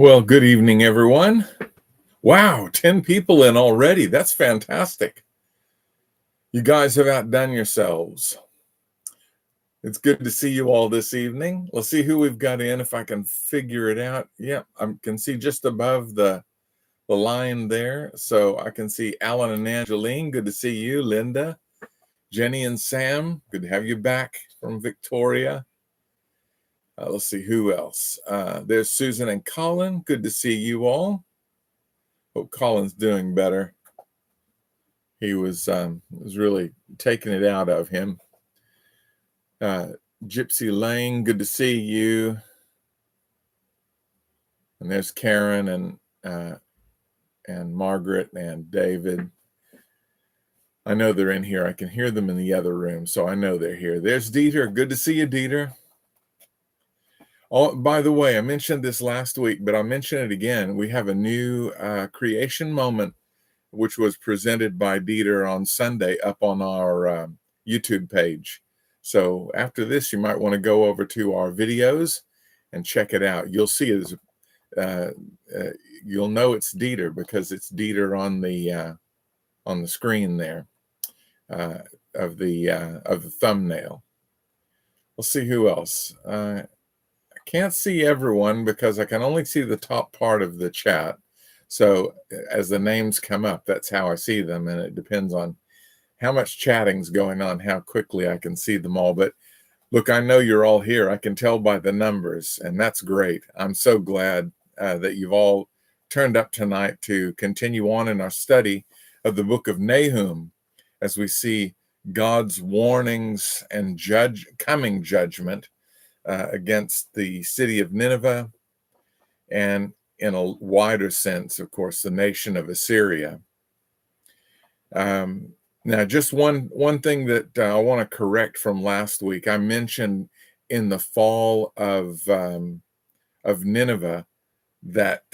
Well, good evening, everyone. Wow, 10 people in already. That's fantastic. You guys have outdone yourselves. It's good to see you all this evening. Let's see who we've got in, if I can figure it out. Yeah, I can see just above the line there. So I can see Alan and Angeline. Good to see you. Linda, Jenny and Sam. Good to have you back from Victoria. Let's see who else. There's Susan and Colin. Good to see you all. Hope Colin's doing better. He was really taking it out of him. Gypsy Lane, good to see you. And there's Karen and Margaret and David. I know they're in here. I can hear them in the other room, so I know they're here. There's Dieter. Good to see you, Dieter. Oh, by the way, I mentioned this last week, but I'll mention it again. We have a new creation moment, which was presented by Dieter on Sunday up on our YouTube page. So after this, you might want to go over to our videos and check it out. You'll see it as, you'll know it's Dieter because it's Dieter on the screen there of the thumbnail. We'll see who else. I can't see everyone because I can only see the top part of the chat. So as the names come up, that's how I see them. And it depends on how much chatting's going on, how quickly I can see them all. But look, I know you're all here. I can tell by the numbers, and that's great. I'm so glad that you've all turned up tonight to continue on in our study of the book of Nahum as we see God's warnings and coming judgment against the city of Nineveh, and in a wider sense, of course, the nation of Assyria. Now, just one thing that I want to correct from last week. I mentioned in the fall of Nineveh that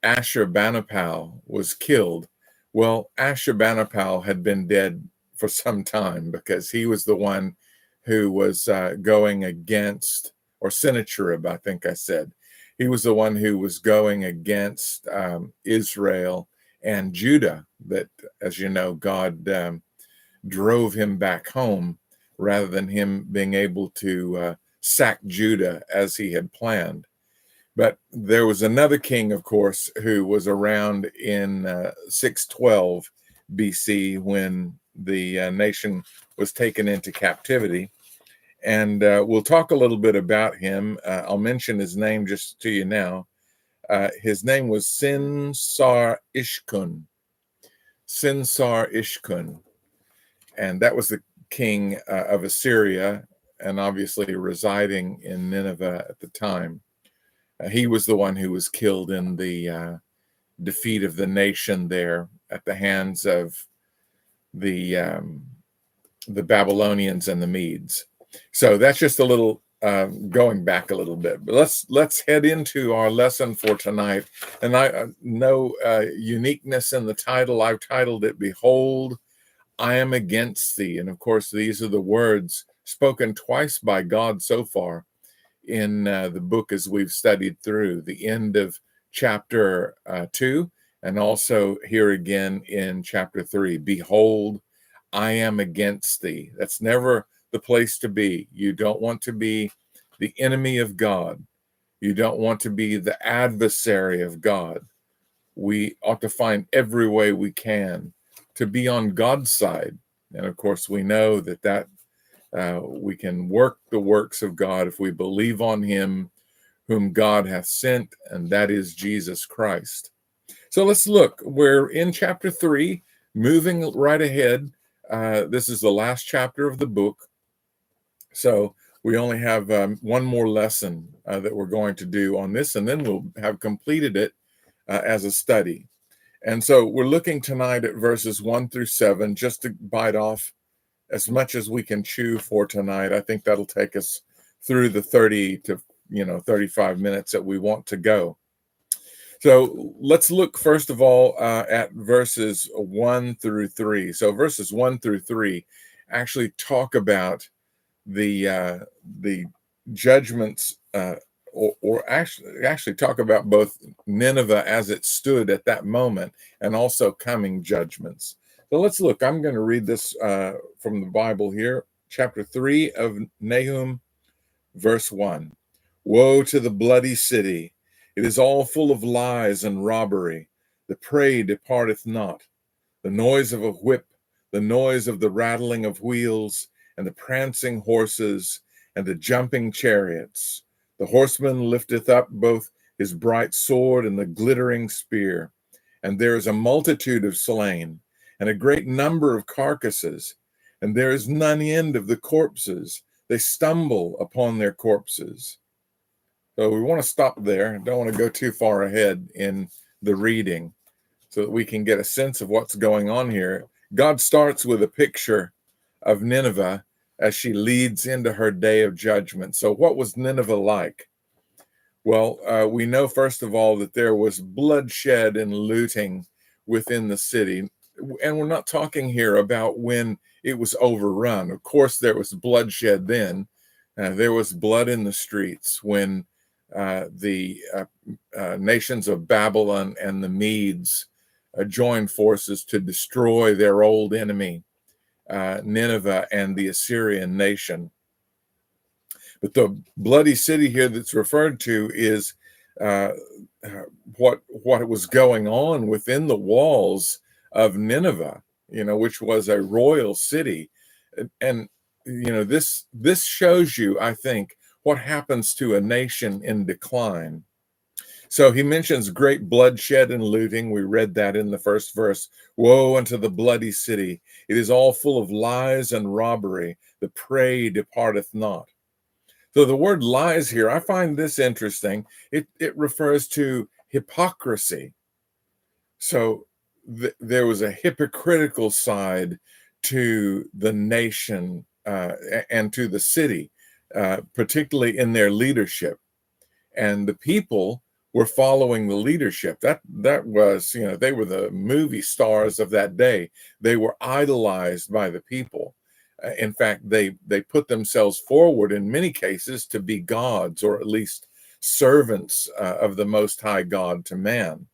Ashurbanipal was killed. Well, Ashurbanipal had been dead for some time because he was the one who was going against, or Sennacherib, I think I said. He was the one who was going against Israel and Judah, that, as you know, God drove him back home rather than him being able to sack Judah as he had planned. But there was another king, of course, who was around in 612 BC when the nation was taken into captivity. And we'll talk a little bit about him. I'll mention his name just to you now. His name was Sin-Sar Ishkun. Sin-Sar Ishkun. And that was the king of Assyria, and obviously residing in Nineveh at the time. He was the one who was killed in the defeat of the nation there at the hands of the Babylonians and the Medes. So that's just a little going back a little bit. But let's head into our lesson for tonight. And I know uniqueness in the title. I've titled it, "Behold, I am against thee." And of course, these are the words spoken twice by God so far in the book as we've studied through the end of chapter 2, and also here again in chapter 3. Behold, I am against thee. That's never the place to be. You don't want to be the enemy of God. You don't want to be the adversary of God. We ought to find every way we can to be on God's side. And of course, we know that we can work the works of God if we believe on him whom God hath sent, and that is Jesus Christ. So let's look. We're in chapter 3, moving right ahead. This is the last chapter of the book. So we only have one more lesson that we're going to do on this, and then we'll have completed it as a study. And so we're looking tonight at verses 1 through 7, just to bite off as much as we can chew for tonight. I think that'll take us through the 30 to 35 minutes that we want to go. So let's look first of all at verses 1 through 3. So verses 1 through 3 actually talk about the judgments or actually talk about both Nineveh as it stood at that moment and also coming judgments. So let's look. I'm going to read this from the Bible here, chapter 3 of Nahum, verse 1. Woe to the bloody city! It is all full of lies and robbery. The prey departeth not. The noise of a whip, the noise of the rattling of wheels, and the prancing horses, and the jumping chariots. The horseman lifteth up both his bright sword and the glittering spear. And there is a multitude of slain, and a great number of carcasses, and there is none end of the corpses. They stumble upon their corpses. So we want to stop there. Don't want to go too far ahead in the reading so that we can get a sense of what's going on here. God starts with a picture of Nineveh as she leads into her day of judgment. So what was Nineveh like? Well, we know, first of all, that there was bloodshed and looting within the city. And we're not talking here about when it was overrun. Of course, there was bloodshed then. There was blood in the streets when the nations of Babylon and the Medes joined forces to destroy their old enemy, Nineveh and the Assyrian nation. But the bloody city here that's referred to is what was going on within the walls of Nineveh, which was a royal city. And this shows you, I think, what happens to a nation in decline. So he mentions great bloodshed and looting. We read that in the first verse. Woe unto the bloody city! It is all full of lies and robbery. The prey departeth not. So the word lies here, I find this interesting. It refers to hypocrisy. So there was a hypocritical side to the nation and to the city, particularly in their leadership. And the people were following the leadership. That was, they were the movie stars of that day. They were idolized by the people. In fact, they put themselves forward in many cases to be gods, or at least servants of the Most High God to man.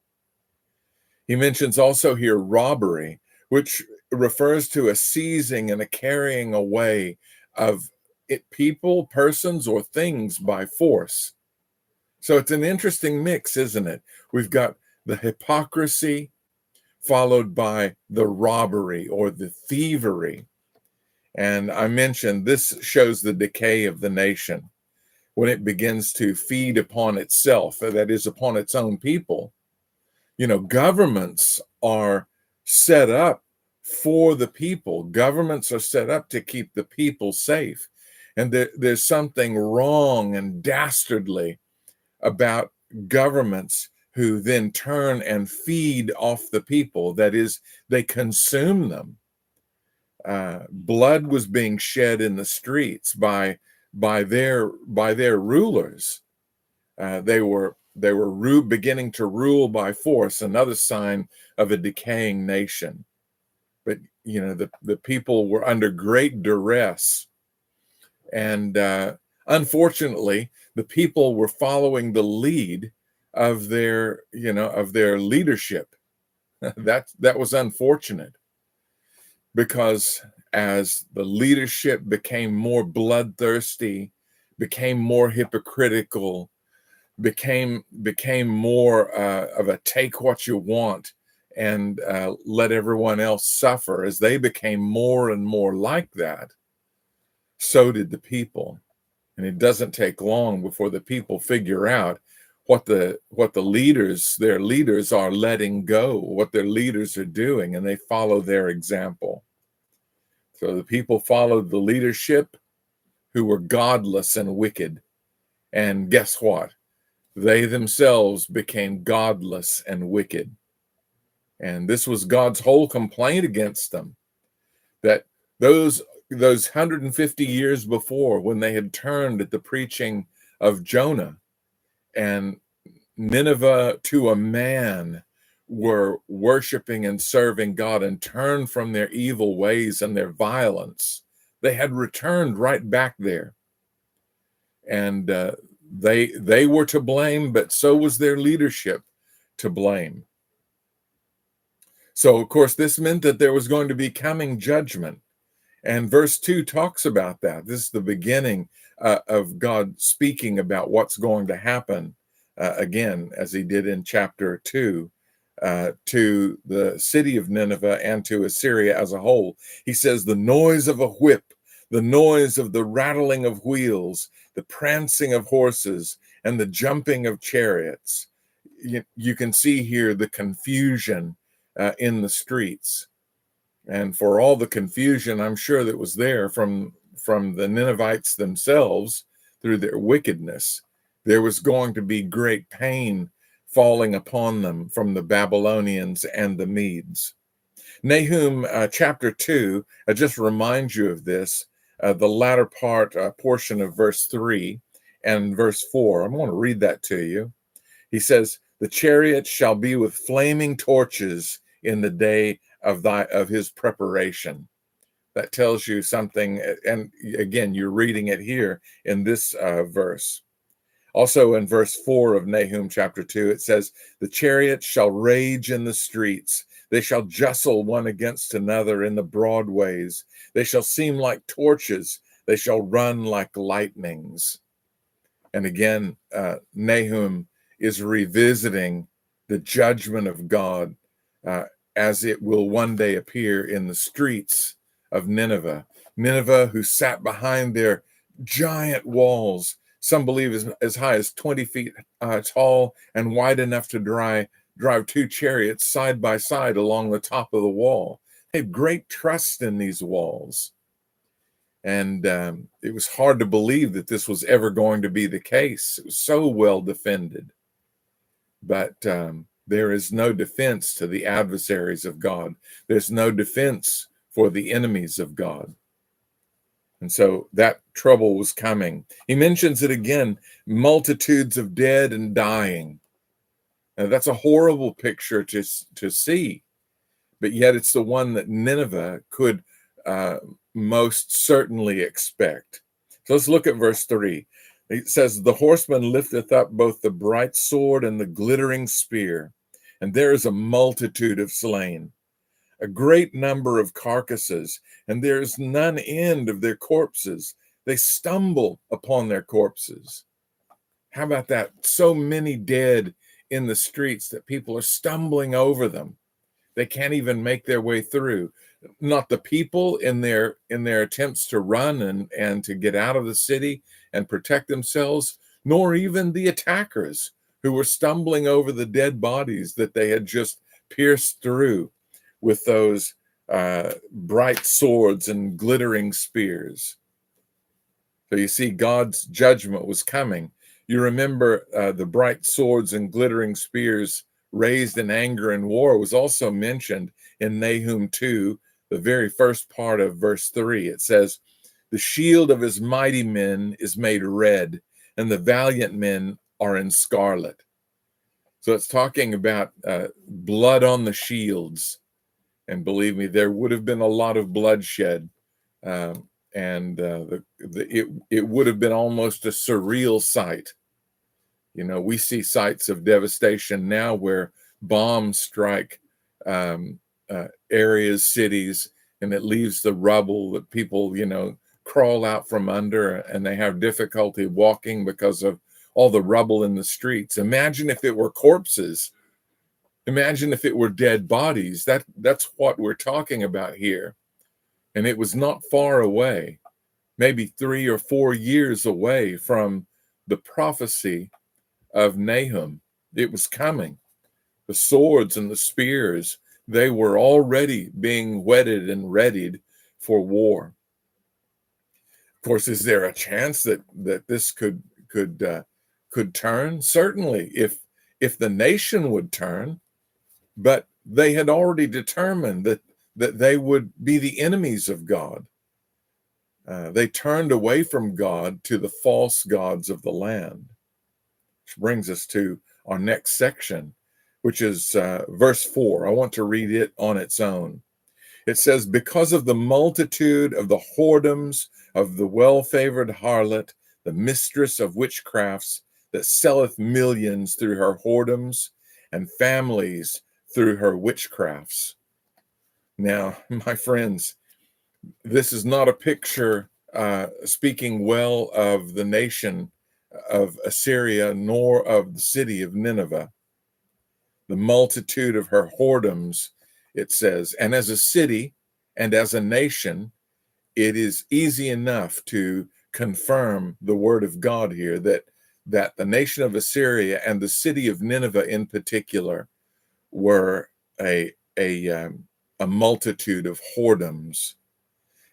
He mentions also here robbery, which refers to a seizing and a carrying away of people, persons, or things by force. So it's an interesting mix, isn't it? We've got the hypocrisy followed by the robbery or the thievery. And I mentioned this shows the decay of the nation when it begins to feed upon itself, that is, upon its own people. Governments are set up for the people. Governments are set up to keep the people safe. And there's something wrong and dastardly about governments who then turn and feed off the people. That is, they consume them. Blood was being shed in the streets by their rulers. They were beginning to rule by force, another sign of a decaying nation. But the people were under great duress, and unfortunately, the people were following the lead of their leadership. That was unfortunate, because as the leadership became more bloodthirsty, became more hypocritical, became more of a take what you want and let everyone else suffer, as they became more and more like that, so did the people. And it doesn't take long before the people figure out what their leaders are letting go, what their leaders are doing, and they follow their example. So the people followed the leadership who were godless and wicked. And guess what? They themselves became godless and wicked. And this was God's whole complaint against them, that those 150 years before, when they had turned at the preaching of Jonah, and Nineveh to a man were worshiping and serving God and turned from their evil ways and their violence, they had returned right back there. And They were to blame, but so was their leadership to blame. So, of course, this meant that there was going to be coming judgment. And verse 2 talks about that. This is the beginning of God speaking about what's going to happen again, as he did in chapter 2, to the city of Nineveh and to Assyria as a whole. He says, the noise of a whip, the noise of the rattling of wheels, the prancing of horses, and the jumping of chariots. You can see here the confusion in the streets. And for all the confusion, I'm sure that was there from the Ninevites themselves through their wickedness, there was going to be great pain falling upon them from the Babylonians and the Medes. Nahum chapter 2, just reminds you of this, the latter portion of verse 3 and verse 4. I'm going to read that to you. He says, the chariot shall be with flaming torches in the day of his preparation. That tells you something. And again, you're reading it here in this verse. Also in verse 4 of Nahum chapter 2, it says, the chariots shall rage in the streets. They shall jostle one against another in the broad ways. They shall seem like torches. They shall run like lightnings. And again, Nahum is revisiting the judgment of God as it will one day appear in the streets of Nineveh. Nineveh, who sat behind their giant walls, some believe as high as 20 feet tall and wide enough to drive 2 chariots side by side along the top of the wall. They had great trust in these walls. And it was hard to believe that this was ever going to be the case. It was so well defended. But there is no defense to the adversaries of God. There's no defense for the enemies of God. And so that trouble was coming. He mentions it again, multitudes of dead and dying. Now, that's a horrible picture to see, but yet it's the one that Nineveh could most certainly expect. So let's look at verse 3. It says, the horseman lifteth up both the bright sword and the glittering spear, and there is a multitude of slain, a great number of carcasses, and there is none end of their corpses. They stumble upon their corpses. How about that? So many dead in the streets that people are stumbling over them. They can't even make their way through. Not the people in their attempts to run and to get out of the city and protect themselves, nor even the attackers who were stumbling over the dead bodies that they had just pierced through with those bright swords and glittering spears. So you see, God's judgment was coming. You remember the bright swords and glittering spears raised in anger and war was also mentioned in Nahum 2, the very first part of verse 3. It says, the shield of his mighty men is made red, and the valiant men are in scarlet. So it's talking about blood on the shields. And believe me, there would have been a lot of bloodshed. And it would have been almost a surreal sight. You know, we see sites of devastation now where bombs strike areas, cities, and it leaves the rubble that people, crawl out from under, and they have difficulty walking because of all the rubble in the streets. Imagine if it were corpses. Imagine if it were dead bodies. That's what we're talking about here. And it was not far away, maybe 3 or 4 years away from the prophecy of Nahum. It was coming. The swords and the spears, they were already being whetted and readied for war. Of course, is there a chance that this could turn? Certainly, if the nation would turn, but they had already determined that they would be the enemies of God. They turned away from God to the false gods of the land. Which brings us to our next section, which is verse 4. I want to read it on its own. It says, because of the multitude of the whoredoms of the well-favored harlot, the mistress of witchcrafts, that selleth millions through her whoredoms, and families through her witchcrafts. Now, my friends, this is not a picture speaking well of the nation of Assyria, nor of the city of Nineveh. The multitude of her whoredoms, it says, and as a city and as a nation, it is easy enough to confirm the word of God here that the nation of Assyria and the city of Nineveh in particular were a multitude of whoredoms.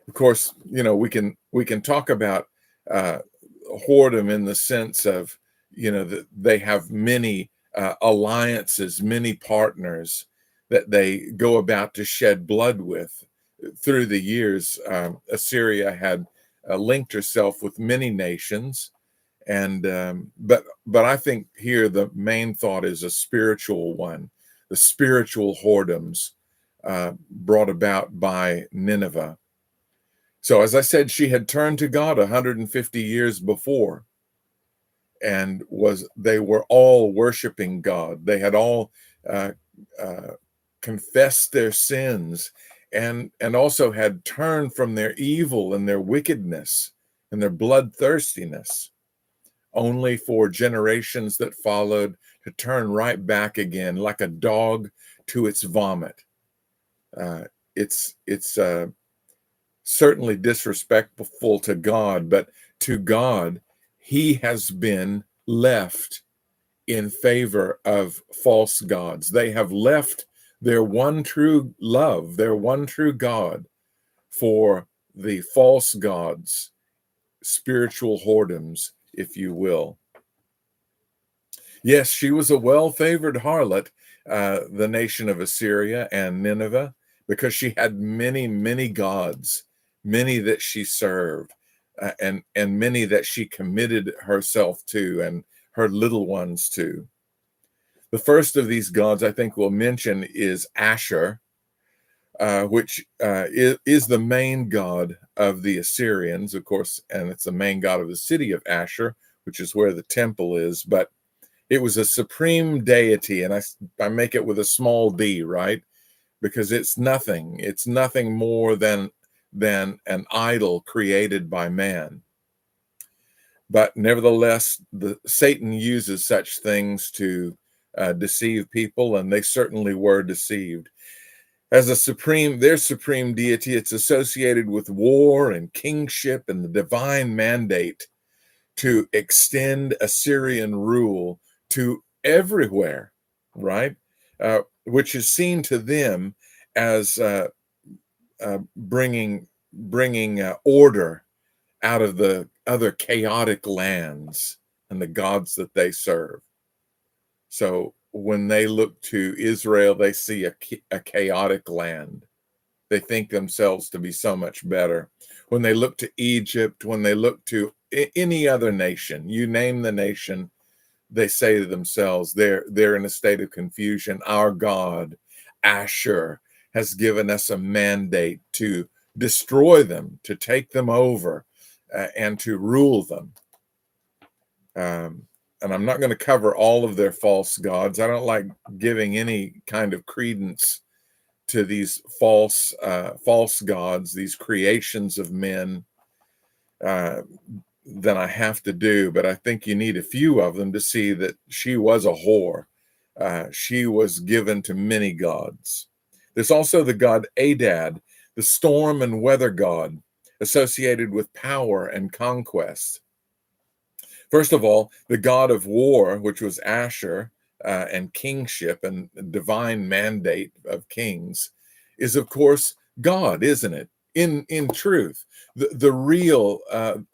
Of course, we can talk about whoredom in the sense of that they have many alliances, many partners that they go about to shed blood with. Through the years, Assyria had linked herself with many nations, and but I think here the main thought is a spiritual one, the spiritual whoredoms brought about by Nineveh. So, as I said, she had turned to God 150 years before, and they were all worshiping God. They had all confessed their sins, and also had turned from their evil and their wickedness and their bloodthirstiness, only for generations that followed to turn right back again, like a dog to its vomit. It's certainly disrespectful to God, but to God, he has been left in favor of false gods. They have left their one true love, their one true God, for the false gods, spiritual whoredoms, if you will. Yes, she was a well-favored harlot, the nation of Assyria and Nineveh, because she had many, many gods, many that she served, and many that she committed herself to, and her little ones to. The first of these gods I think we'll mention is Asher, which is the main god of the Assyrians, of course, and it's the main god of the city of Asher, which is where the temple is. But it was a supreme deity, and I make it with a small d, right? Because it's nothing more than an idol created by man. But nevertheless, Satan uses such things to deceive people, and they certainly were deceived. As their supreme deity, it's associated with war and kingship and the divine mandate to extend Assyrian rule to everywhere, right? Which is seen to them as bringing order out of the other chaotic lands and the gods that they serve. So when they look to Israel, they see a chaotic land. They think themselves to be so much better. When they look to Egypt, when they look to any other nation, you name the nation, they say to themselves, they're in a state of confusion. Our God, Asher, has given us a mandate to destroy them, to take them over, and to rule them. And I'm not going to cover all of their false gods. I don't like giving any kind of credence to these false gods, these creations of men, than I have to do. But I think you need a few of them to see that she was a whore. She was given to many gods. There's also the god Adad, the storm and weather god, associated with power and conquest. First of all, the god of war, which was Asher, and kingship and divine mandate of kings, is of course God, isn't it? In truth, the real,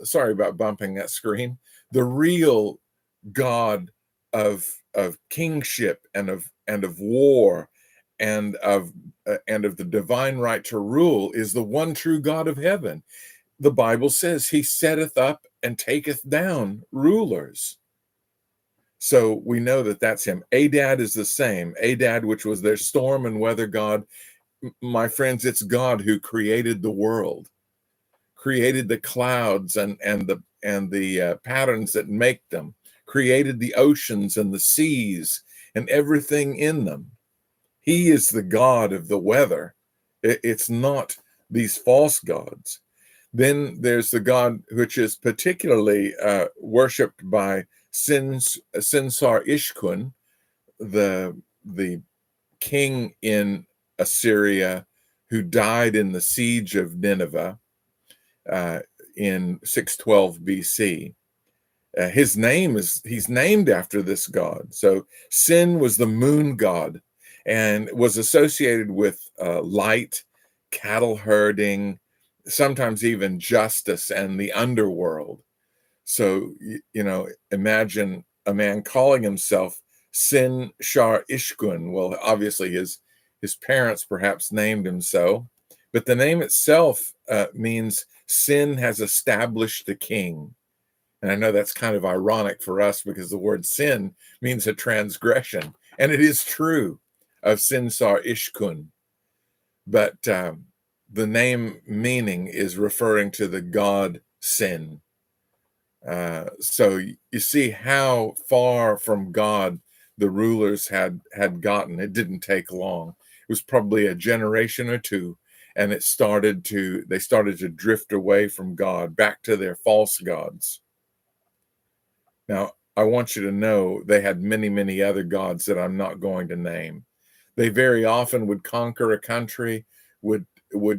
sorry about bumping that screen, the real God of kingship and of war and of the divine right to rule is the one true God of heaven. The Bible says he setteth up and taketh down rulers. So we know that that's him. Adad is the same. Adad, which was their storm and weather god. My friends, it's God who created the world, created the clouds and the patterns that make them, created the oceans and the seas and everything in them. He is the God of the weather. It's not these false gods. Then there's the God which is particularly worshipped by Sinsar Ishkun, the king in Assyria who died in the siege of Nineveh in 612 BC. He's named after this god. So Sin was the moon god and was associated with light, cattle herding, sometimes even justice and the underworld. So, imagine a man calling himself Sin Shar Ishkun. Well, obviously his parents perhaps named him so, but the name itself means sin has established the king. And I know that's kind of ironic for us because the word sin means a transgression. And it is true of Sinsar Ishkun. But the name meaning is referring to the god sin. So you see how far from God the rulers had gotten. It didn't take long. It was probably a generation or two, and they started to drift away from God, back to their false gods. Now, I want you to know they had many, many other gods that I'm not going to name. They very often would conquer a country, would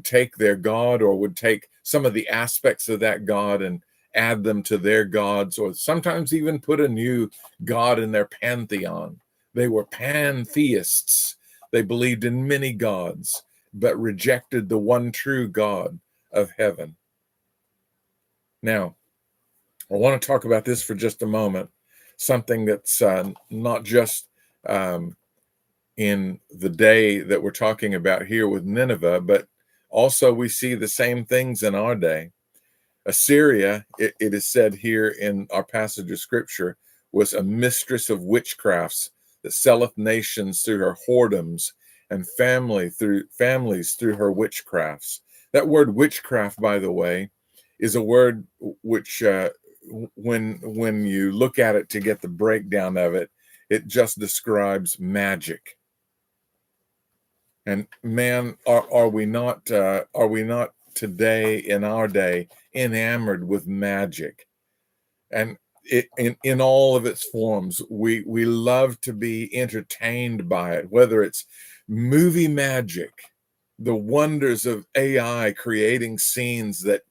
take their god, or would take some of the aspects of that god and add them to their gods, or sometimes even put a new god in their pantheon. They were pantheists. They believed in many gods, but rejected the one true God of heaven. Now, I want to talk about this for just a moment, something that's not just in the day that we're talking about here with Nineveh, but also we see the same things in our day. Assyria, it is said here in our passage of scripture, was a mistress of witchcrafts that selleth nations through her whoredoms and families through her witchcrafts. That word witchcraft, by the way, is a word which when you look at it to get the breakdown of it, it just describes magic. And man, are we not today in our day enamored with magic? And in all of its forms, we love to be entertained by it, whether it's movie magic, the wonders of AI creating scenes that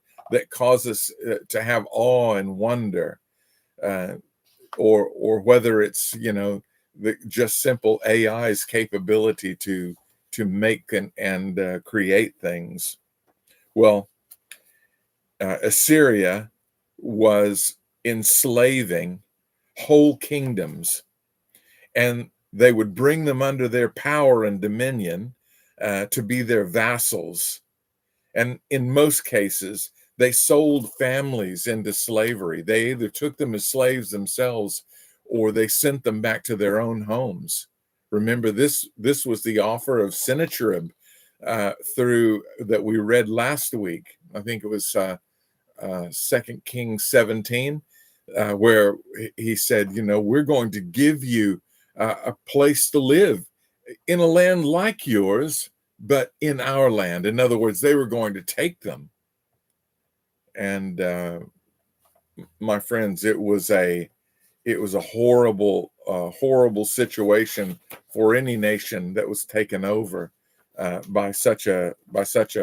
cause us to have awe and wonder, or whether it's just simple AI's capability to make and create things. Well, Assyria was enslaving whole kingdoms, and they would bring them under their power and dominion to be their vassals. And in most cases, they sold families into slavery. They either took them as slaves themselves or they sent them back to their own homes. Remember, this was the offer of Sennacherib through that we read last week. I think it was 2 Kings 17, where he said, we're going to give you a place to live in a land like yours, but in our land. In other words, they were going to take them. And my friends, it was a horrible situation for any nation that was taken over by such a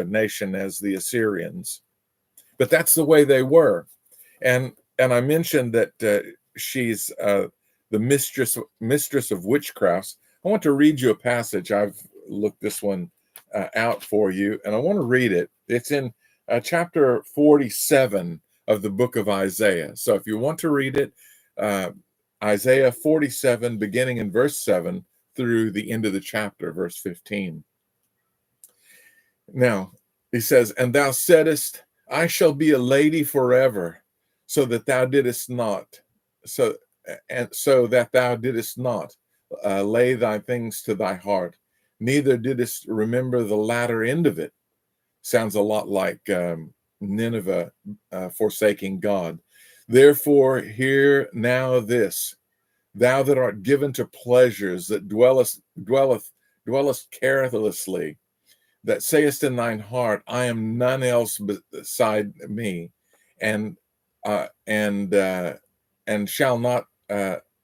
nation as the Assyrians. But that's the way they were. And I mentioned that she's the mistress of witchcrafts. I want to read you a passage. I've looked this one out for you, and I want to read it. It's in chapter 47 of the book of Isaiah. So if you want to read it, Isaiah 47, beginning in verse 7 through the end of the chapter, verse 15. Now, he says, "And thou saidest, I shall be a lady forever, so that thou didst not, so that thou didst not lay thy things to thy heart, neither didst remember the latter end of it." Sounds a lot like Nineveh forsaking God. Therefore, hear now this, thou that art given to pleasures, that dwellest carelessly, that sayest in thine heart, I am none else beside me, and uh, and uh, and shall not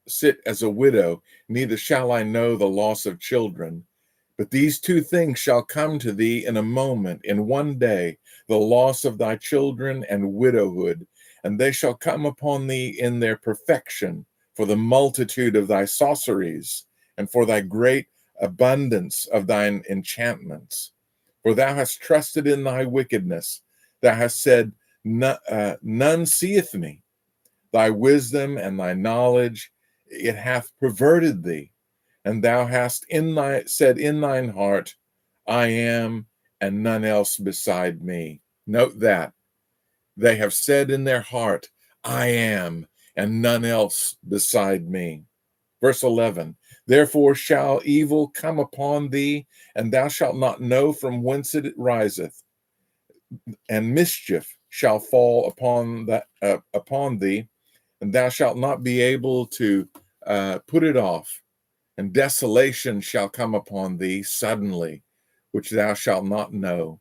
sit as a widow, neither shall I know the loss of children. But these two things shall come to thee in a moment, in one day, the loss of thy children and widowhood, and they shall come upon thee in their perfection, for the multitude of thy sorceries, and for thy great abundance of thine enchantments. For thou hast trusted in thy wickedness, thou hast said, None seeth me. Thy wisdom and thy knowledge, it hath perverted thee. And thou hast said in thine heart, I am, and none else beside me. Note that. They have said in their heart, I am, and none else beside me. Verse 11, therefore shall evil come upon thee, and thou shalt not know from whence it riseth, and mischief shall fall upon thee, and thou shalt not be able to put it off, and desolation shall come upon thee suddenly, which thou shalt not know.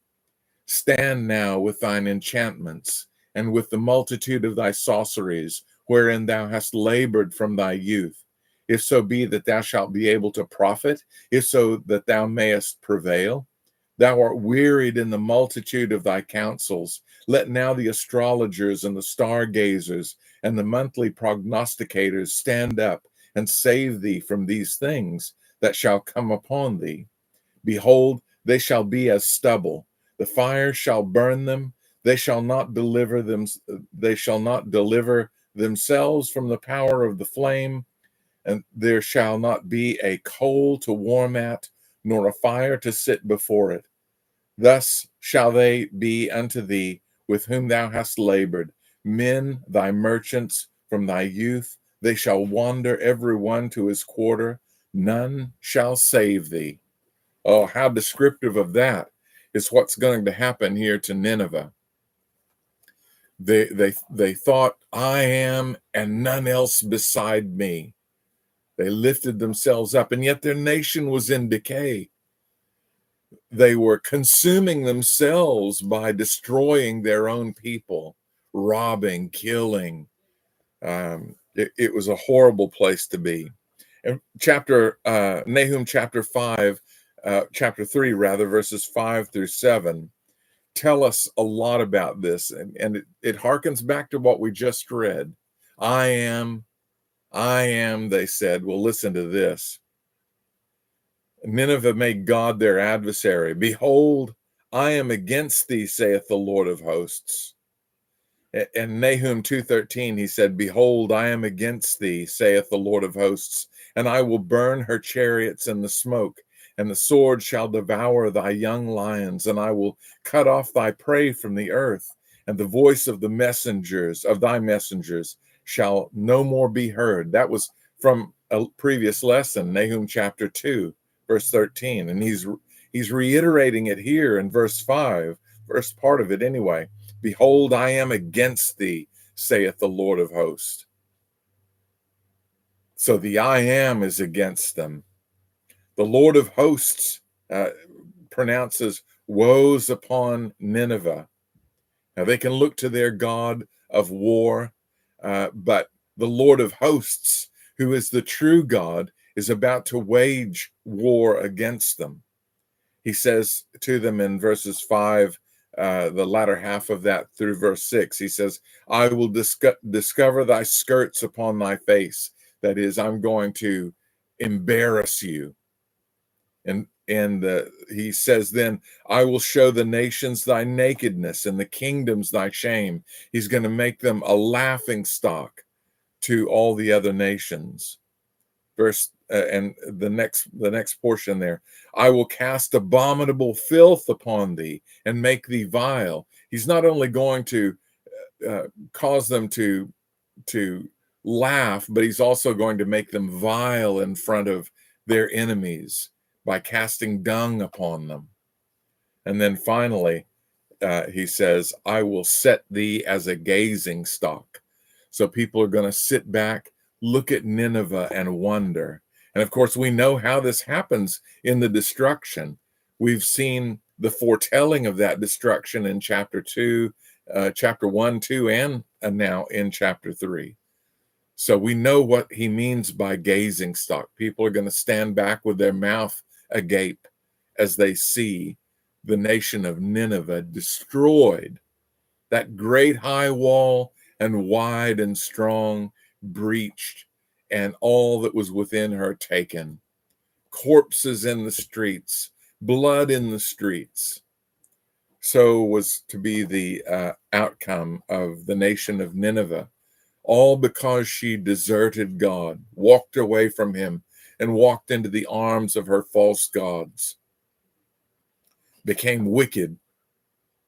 Stand now with thine enchantments, and with the multitude of thy sorceries, wherein thou hast labored from thy youth, if so be that thou shalt be able to profit, if so that thou mayest prevail. Thou art wearied in the multitude of thy counsels. Let now the astrologers and the stargazers and the monthly prognosticators stand up and save thee from these things that shall come upon thee. Behold, they shall be as stubble. The fire shall burn them. They shall not deliver themselves from the power of the flame, and there shall not be a coal to warm at, nor a fire to sit before it. Thus shall they be unto thee with whom thou hast labored, men thy merchants from thy youth. They shall wander every one to his quarter. None shall save thee. Oh, how descriptive of that is what's going to happen here to Nineveh. They thought, I am, and none else beside me. They lifted themselves up, and yet their nation was in decay. They were consuming themselves by destroying their own people, robbing, killing. It was a horrible place to be. And Nahum chapter 3, verses 5 through 7, tell us a lot about this. And it harkens back to what we just read. I am, they said. Well, listen to this. Nineveh made God their adversary. Behold, I am against thee, saith the Lord of hosts. In Nahum 2:13, he said, behold, I am against thee, saith the Lord of hosts, and I will burn her chariots in the smoke, and the sword shall devour thy young lions, and I will cut off thy prey from the earth, and the voice of thy messengers shall no more be heard. That was from a previous lesson, Nahum chapter 2, verse 13, and he's reiterating it here in verse 5, first part of it anyway. Behold, I am against thee, saith the Lord of hosts. So the I am is against them. The Lord of hosts pronounces woes upon Nineveh. Now they can look to their God of war, but the Lord of hosts, who is the true God, is about to wage war against them. He says to them in verses 5, the latter half of that through verse 6, he says, I will discover thy skirts upon thy face. That is, I'm going to embarrass you. And he says then, I will show the nations thy nakedness and the kingdoms thy shame. He's going to make them a laughing stock to all the other nations. And the next portion there, I will cast abominable filth upon thee and make thee vile. He's not only going to cause them to laugh, but he's also going to make them vile in front of their enemies by casting dung upon them. And then finally, he says, I will set thee as a gazing stock. So people are going to sit back, look at Nineveh and wonder. And of course, we know how this happens in the destruction. We've seen the foretelling of that destruction in chapter 2, chapter 1, 2, and now in chapter 3. So we know what he means by gazing stock. People are going to stand back with their mouth agape as they see the nation of Nineveh destroyed. That great high wall and wide and strong breached, and all that was within her taken. Corpses in the streets, blood in the streets. So was to be the outcome of the nation of Nineveh, all because she deserted God, walked away from him, and walked into the arms of her false gods, became wicked,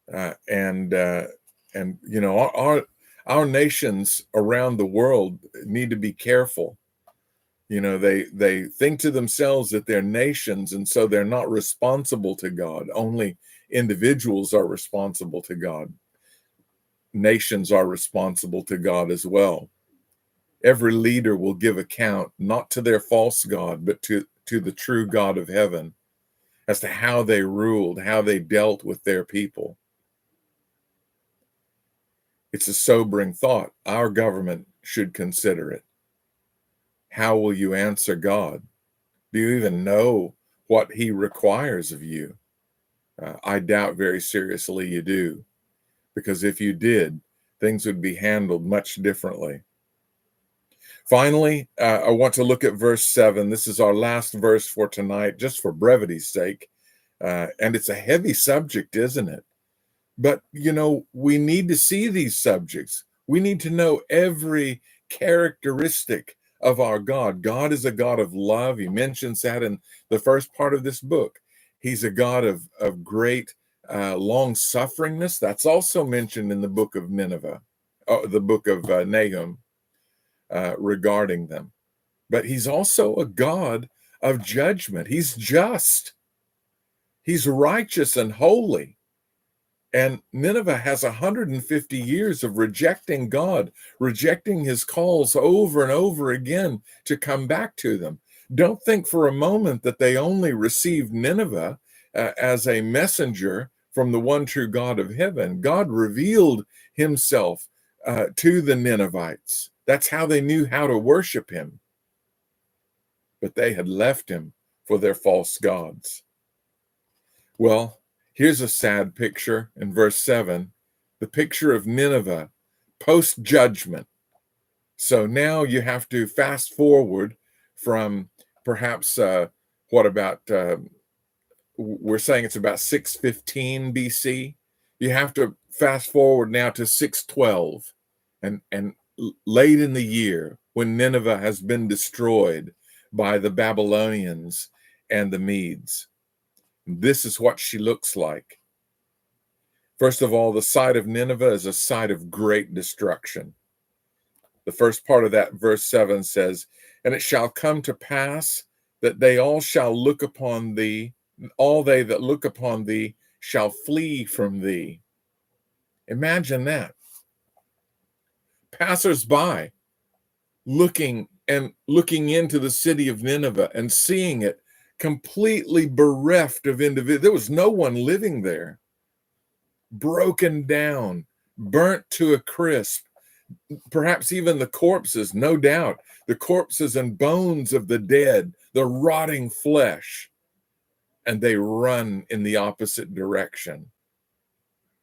and you know, our nations around the world need to be careful. You know, they think to themselves that they're nations, and so they're not responsible to God. Only individuals are responsible to God. Nations are responsible to God as well. Every leader will give account not to their false god, but to the true God of heaven, as to how they ruled, how they dealt with their people. It's a sobering thought. Our government should consider it. How will you answer God? Do you even know what he requires of you? I doubt very seriously you do, because if you did, things would be handled much differently. Finally, I want to look at verse 7. This is our last verse for tonight, just for brevity's sake. And it's a heavy subject, isn't it? But, you know, we need to see these subjects. We need to know every characteristic of our God. God is a God of love. He mentions that in the first part of this book. He's a God of great long-sufferingness. That's also mentioned in the book of Nineveh, the book of Nahum, regarding them. But he's also a God of judgment. He's just. He's righteous and holy. And Nineveh has 150 years of rejecting God, rejecting his calls over and over again to come back to them. Don't think for a moment that they only received Nineveh as a messenger from the one true God of heaven. God revealed himself to the Ninevites. That's how they knew how to worship him. But they had left him for their false gods. Well, here's a sad picture in verse 7, the picture of Nineveh post-judgment. So now you have to fast forward from perhaps, we're saying it's about 615 BC. You have to fast forward now to 612 and late in the year when Nineveh has been destroyed by the Babylonians and the Medes. This is what she looks like. First of all, the site of Nineveh is a site of great destruction. The first part of that verse 7 says, and it shall come to pass that they all shall look upon thee, all they that look upon thee shall flee from thee. Imagine that. Passers-by looking into the city of Nineveh and seeing it completely bereft of individuals. There was no one living there. Broken down, burnt to a crisp. Perhaps even the corpses, no doubt, the corpses and bones of the dead, the rotting flesh, and they run in the opposite direction.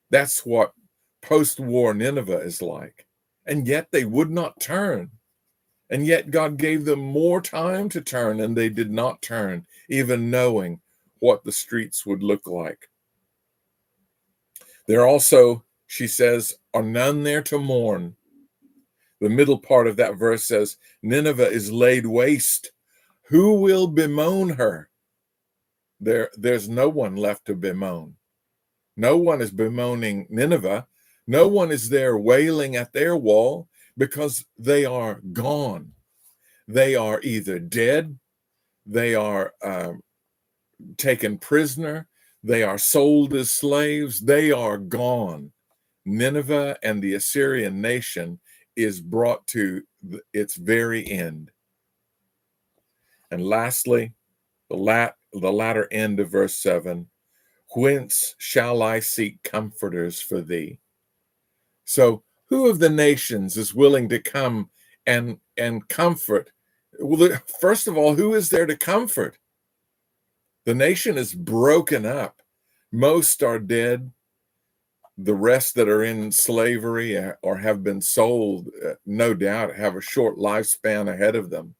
That's what post-war Nineveh is like. And yet they would not turn. And yet God gave them more time to turn, and they did not turn, even knowing what the streets would look like. There also, she says, are none there to mourn. The middle part of that verse says, Nineveh is laid waste. Who will bemoan her? There's no one left to bemoan. No one is bemoaning Nineveh. No one is there wailing at their wall because they are gone. They are either dead, they are taken prisoner, They are sold as slaves. They are gone. Nineveh and the Assyrian nation is brought to its very end. And lastly, the latter end of verse 7, whence shall I seek comforters for thee? So who of the nations is willing to come and comfort? Well, first of all, who is there to comfort? The nation is broken up. Most are dead. The rest that are in slavery or have been sold, no doubt, have a short lifespan ahead of them.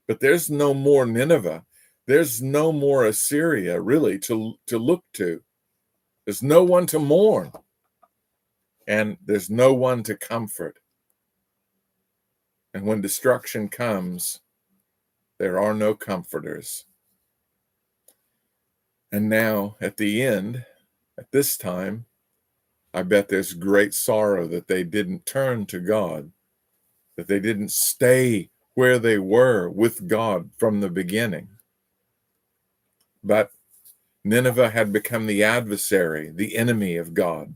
But there's no more Nineveh. There's no more Assyria, really, to look to. There's no one to mourn. And there's no one to comfort. And when destruction comes, there are no comforters. And now, at the end, at this time, I bet there's great sorrow that they didn't turn to God, that they didn't stay where they were with God from the beginning. But Nineveh had become the adversary, the enemy of God.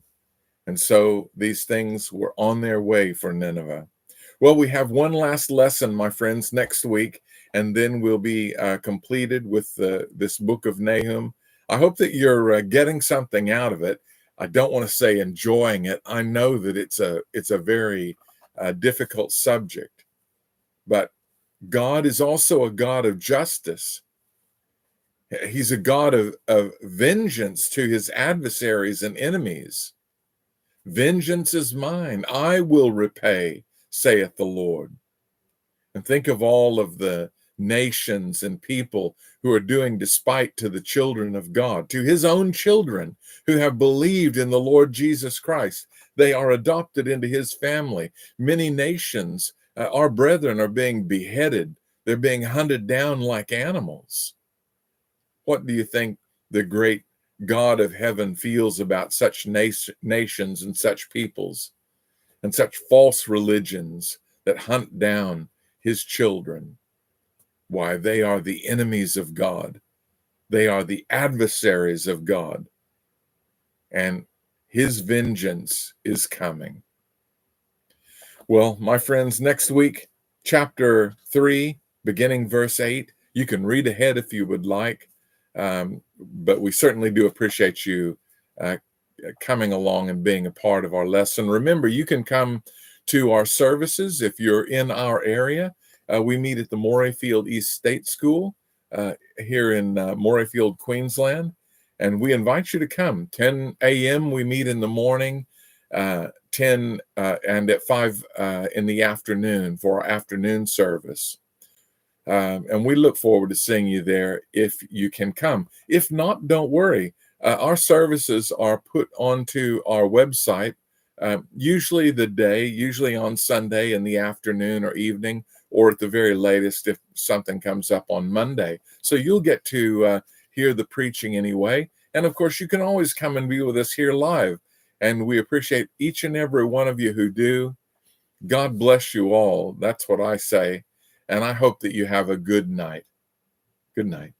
And so these things were on their way for Nineveh. Well, we have one last lesson, my friends, next week, and then we'll be completed with this book of Nahum. I hope that you're getting something out of it. I don't want to say enjoying it. I know that it's a very difficult subject, but God is also a God of justice. He's a God of vengeance to his adversaries and enemies. Vengeance is mine, I will repay, saith the Lord. And think of all of the nations and people who are doing despite to the children of God, to his own children who have believed in the Lord Jesus Christ. They are adopted into his family. Many nations, our brethren, are being beheaded. They're being hunted down like animals. What do you think the great God of heaven feels about such nations and such peoples and such false religions that hunt down his children? Why, they are the enemies of God. They are the adversaries of God. And his vengeance is coming. Well, my friends, next week, chapter 3, beginning verse 8. You can read ahead if you would like. But we certainly do appreciate you coming along and being a part of our lesson. Remember, you can come to our services if you're in our area. We meet at the Morayfield East State School here in Morayfield, Queensland. And we invite you to come. 10 a.m. we meet in the morning, 10 and at 5 in the afternoon for our afternoon service. And we look forward to seeing you there if you can come. If not, don't worry. Our services are put onto our website, usually on Sunday in the afternoon or evening, or at the very latest if something comes up on Monday. So you'll get to hear the preaching anyway. And of course, you can always come and be with us here live. And we appreciate each and every one of you who do. God bless you all. That's what I say. And I hope that you have a good night. Good night.